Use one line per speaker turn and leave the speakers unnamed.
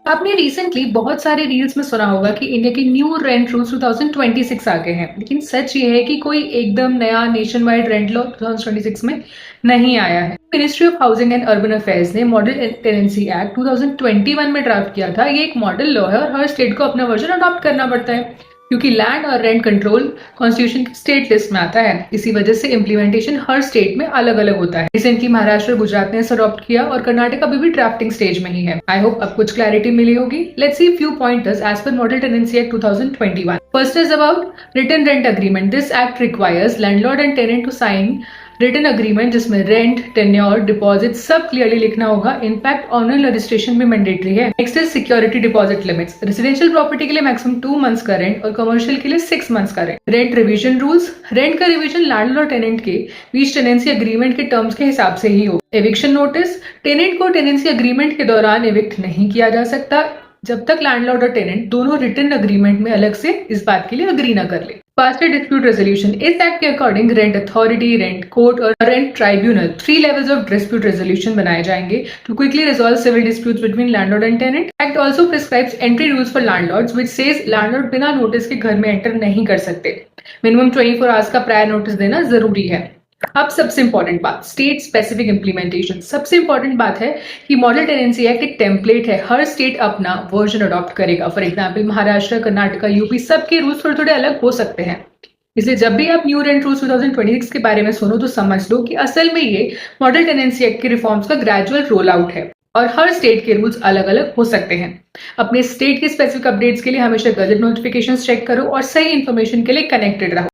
आपने रिसेंटली बहुत सारे रील्स में सुना होगा कि इंडिया के न्यू रेंट रूल्स 2026 आ गए हैं, लेकिन सच ये है कि कोई एकदम नया नेशन वाइड रेंट लॉ 2026 में नहीं आया है। Ministry of housing and urban affairs ने मॉडल टेनेंसी एक्ट 2021 में ड्राफ्ट किया था। ये एक मॉडल लॉ है और हर स्टेट को अपना वर्जन अडॉप्ट करना पड़ता है, क्योंकि लैंड और रेंट कंट्रोल कॉन्स्टिट्यूशन की स्टेट लिस्ट में आता है। इसी वजह से इम्प्लीमेंटेशन हर स्टेट में अलग अलग होता है। रिसेंटली महाराष्ट्र और गुजरात ने इसे अडॉप्ट किया और कर्नाटक अभी भी ड्राफ्टिंग स्टेज में ही है। आई होप अब कुछ क्लैरिटी मिली होगी। Let's see few pointers as पर model tenancy act 2021। First is about written rent agreement. This act requires landlord and tenant to sign written agreement जिसमें रेंट, टेन्योर, डिपॉजिट सब clearly लिखना होगा। In fact online registration भी mandatory है। Next is security deposit limits. Residential property के लिए maximum 2 months का rent और कमर्शियल के लिए 6 मंथ्स का rent. Rent revision rules. Rent का रिवीजन लैंडलॉर्ड और टेनेंट के बीच टेनेंसी अग्रीमेंट के टर्म्स के हिसाब से ही हो। Eviction notice. टेनेंट को टेनेंसी अग्रीमेंट के दौरान एविक्ट नहीं किया जा सकता जब तक लैंडलॉर्ड और टेनेंट दोनों रिटन अग्रीमेंट में अलग से इस बात के लिए अग्री न कर ले। Faster dispute resolution. इस एक्ट के according rent authority, rent court और rent tribunal 3 levels of dispute resolution बनाए जाएंगे to quickly resolve civil disputes between landlord and tenant. Act also prescribes entry rules for landlords which says landlord बिना notice के घर में एंटर नहीं कर सकते। मिनिमम 24 आवर्स का प्रायर नोटिस देना जरूरी है। अब सबसे इंपॉर्टेंट बात, स्टेट स्पेसिफिक इंप्लीमेंटेशन। सबसे इंपॉर्टेंट बात है कि मॉडल टेनेंसी एक्ट एक टेम्पलेट है। हर स्टेट अपना वर्जन अडॉप्ट करेगा। For example Maharashtra, Karnataka, UP सबके रूल्स थोड़े थोड़े अलग हो सकते हैं। इसलिए जब भी आप न्यू रेंट रूल्स 2026 के बारे में सुनो तो समझ लो कि असल में ये मॉडल टेनेंसी एक्ट के रिफॉर्म्स का ग्रेजुअल रोल आउट है और हर स्टेट के रूल्स अलग अलग हो सकते हैं। अपने स्टेट के स्पेसिफिक अपडेट्स के लिए हमेशा गजट नोटिफिकेशंस चेक करो और सही इन्फॉर्मेशन के लिए कनेक्टेड रहो।